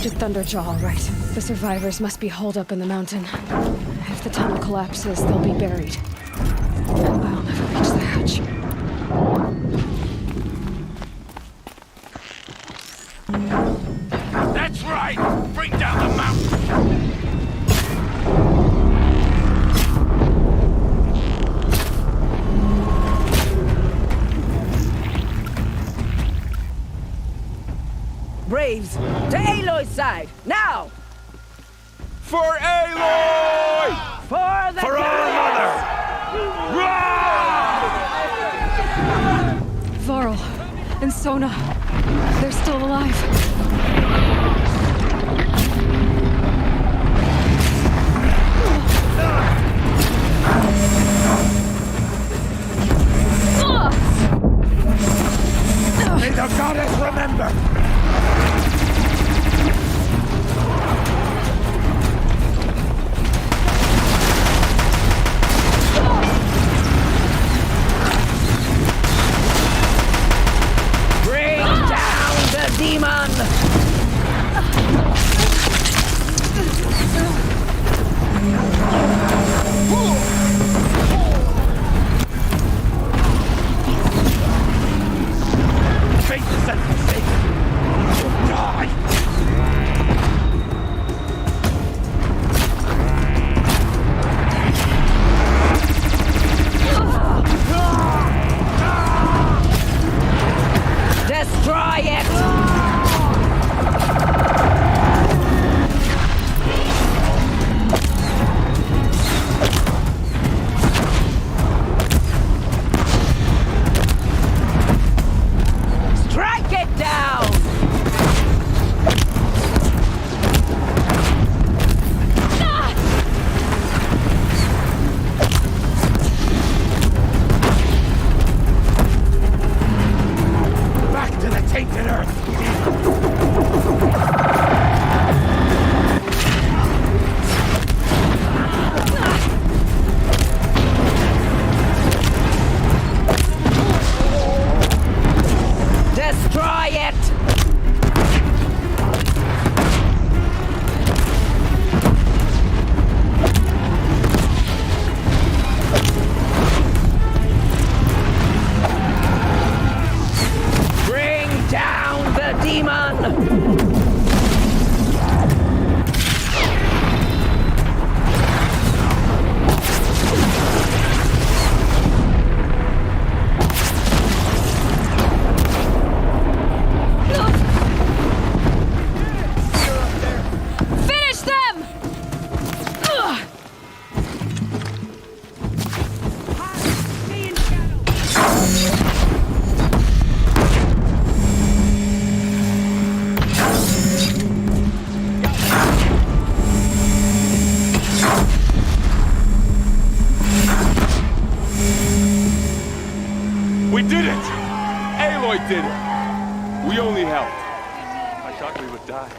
To Thunderjaw, all right. The survivors must be holed up in the mountain. If the tunnel collapses, they'll be buried. I'll never reach the hatch. That's right! Bring down the mountain! Braves, to Aloy's side, now! For Aloy! For the For our mother! Varl and Sona, they're still alive. May the goddess remember! Demon! Face the senseless thing! You'll die! Destroy it! Strike it down! Back to the tainted earth! Destroy it! Bring down the demon! Finish them! Ugh. We did it! Aloy did it! We only helped. I thought we would die.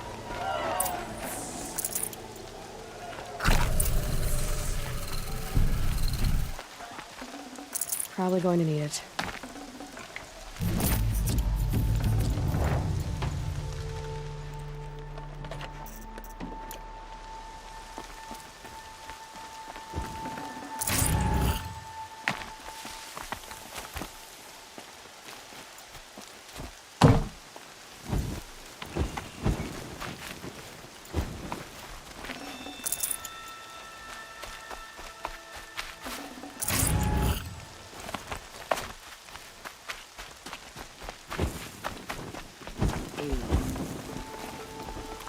Probably going to need it.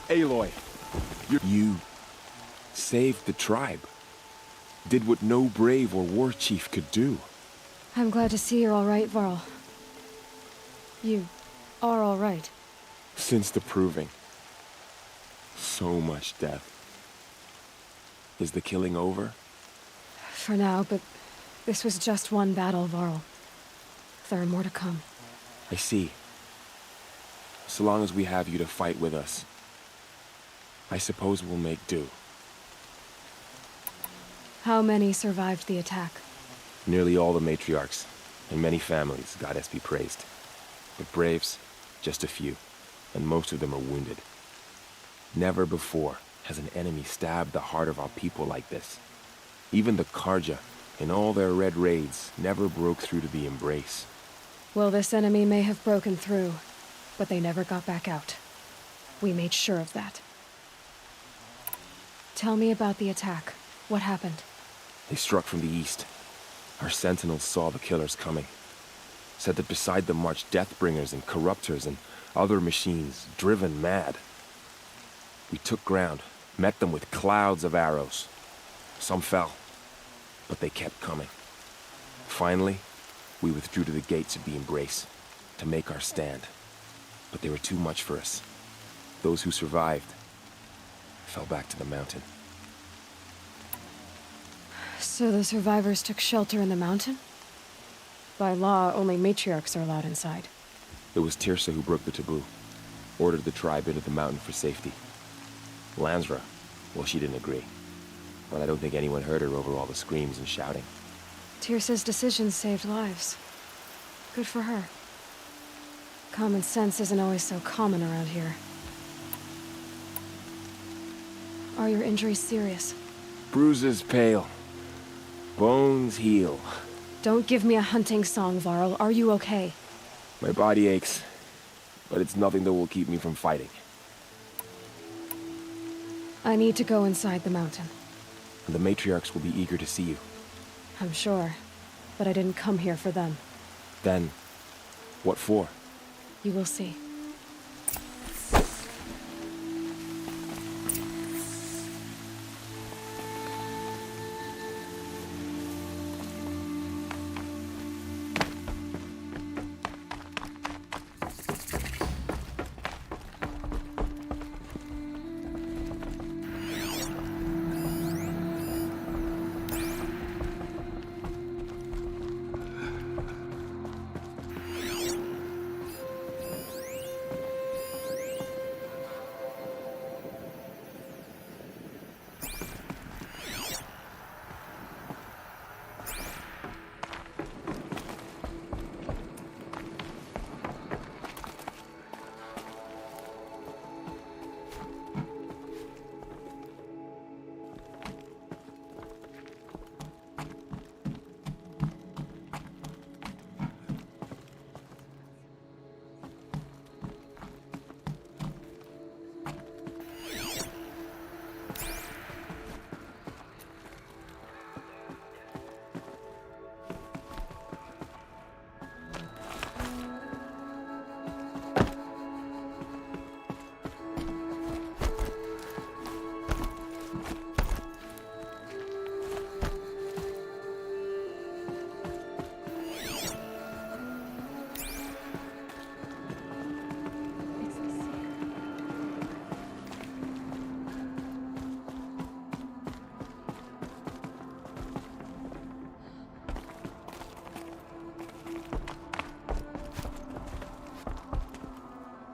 Aloy, you saved the tribe. Did what no brave or war chief could do. I'm glad to see you're all right, Varl. You are all right. Since the Proving. So much death. Is the killing over? For now, but this was just one battle, Varl. There are more to come. I see. So long as we have you to fight with us, I suppose we'll make do. How many survived the attack? Nearly all the matriarchs, and many families, goddess be praised. But braves, just a few, and most of them are wounded. Never before has an enemy stabbed the heart of our people like this. Even the Karja, in all their red raids, never broke through to the Embrace. Well, this enemy may have broken through, but they never got back out. We made sure of that. Tell me about the attack. What happened? They struck from the east. Our sentinels saw the killers coming. Said that beside them marched Deathbringers and Corruptors and other machines, driven mad. We took ground, met them with clouds of arrows. Some fell, but they kept coming. Finally, we withdrew to the gates of the Embrace to make our stand. But they were too much for us. Those who survived fell back to the mountain. So the survivors took shelter in the mountain? By law, only matriarchs are allowed inside. It was Tirsa who broke the taboo, ordered the tribe into the mountain for safety. Lansra, well, she didn't agree. But I don't think anyone heard her over all the screams and shouting. Tirsa's decisions saved lives. Good for her. Common sense isn't always so common around here. Are your injuries serious? Bruises pale. Bones heal. Don't give me a hunting song, Varl. Are you okay? My body aches, but it's nothing that will keep me from fighting. I need to go inside the mountain. The matriarchs will be eager to see you. I'm sure, but I didn't come here for them. Then, what for? You will see.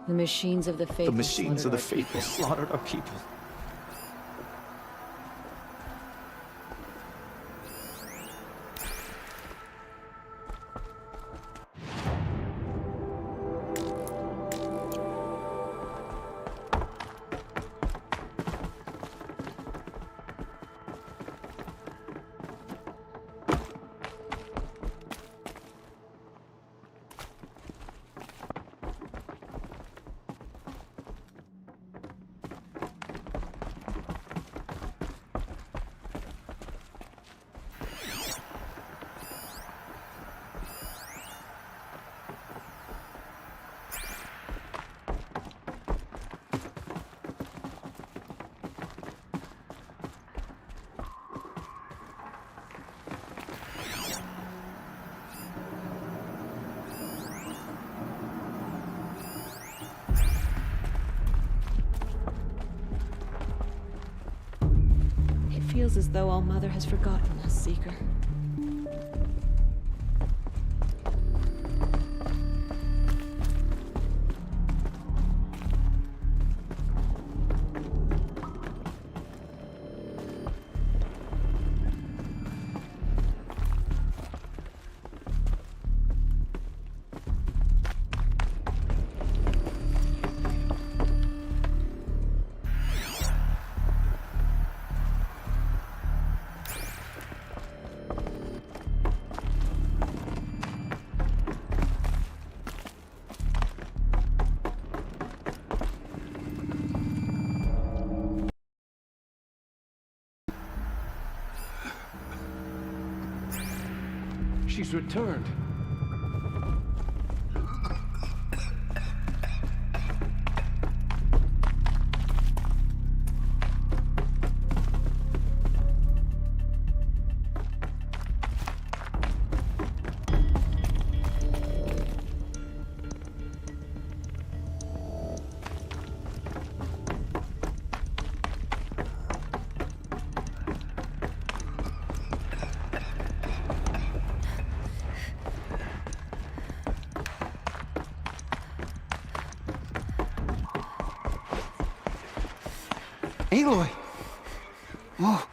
The machines of the faithful. The machines of the faithful slaughtered our people. Feels as though All-Mother has forgotten us, Seeker. She's returned. Aloy! Oh,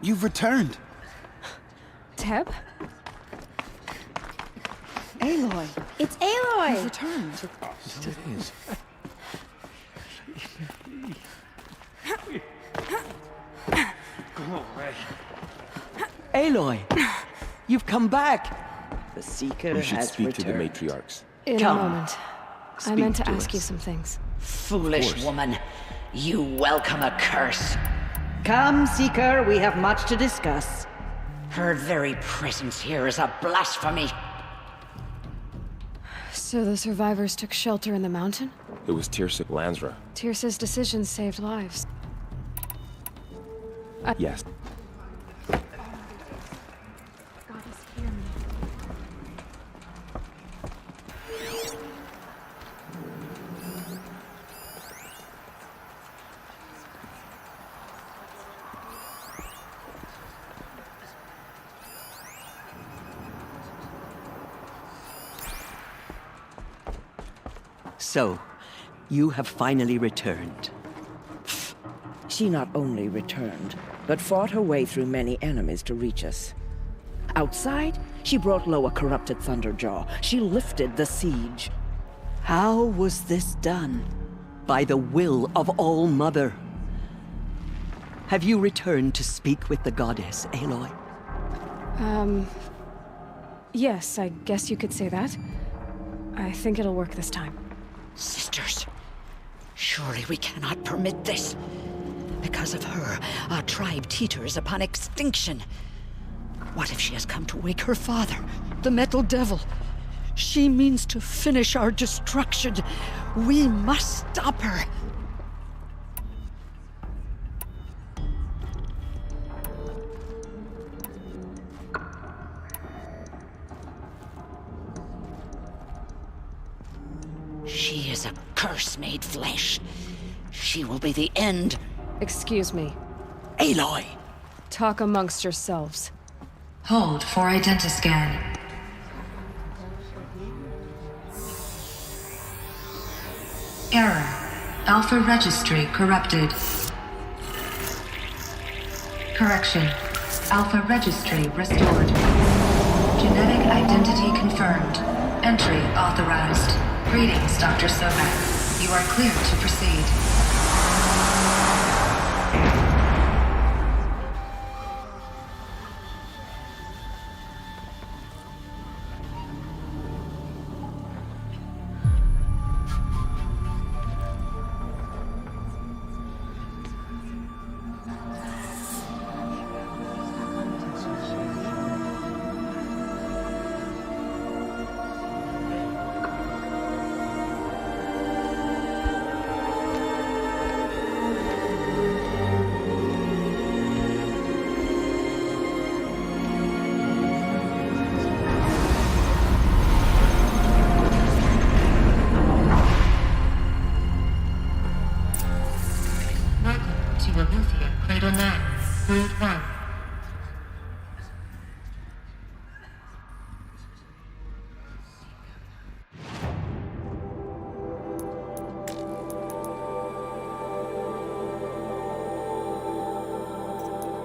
you've returned. Teb? Aloy! It's Aloy! You've returned. So it is. Go away. Aloy! You've come back! The Seeker We should has speak to the returned. matriarchs. In Come. a moment. I Speak meant to to ask you us. some things. Foolish woman. You welcome a curse. Come, Seeker, we have much to discuss. Her very presence here is a blasphemy. So the survivors took shelter in the mountain? It was Tirsa Lansra. Tirsa's decisions saved lives. Yes. So, you have finally returned. She not only returned, but fought her way through many enemies to reach us. Outside, she brought low a corrupted Thunderjaw. She lifted the siege. How was this done? By the will of All-Mother. Have you returned to speak with the goddess, Aloy? Yes, I guess you could say that. I think it'll work this time. Sisters, surely we cannot permit this. Because of her, our tribe teeters upon extinction. What if she has come to wake her father, the Metal Devil? She means to finish our destruction. We must stop her. She is a curse made flesh. She will be the end. Excuse me. Aloy! Talk amongst yourselves. Hold for identiscan. Error. Alpha registry corrupted. Correction. Alpha registry restored. Genetic identity confirmed. Entry authorized. Greetings, Dr. Sobek. You are clear to proceed. Welcome to Aletheia Cradle 9, World 1.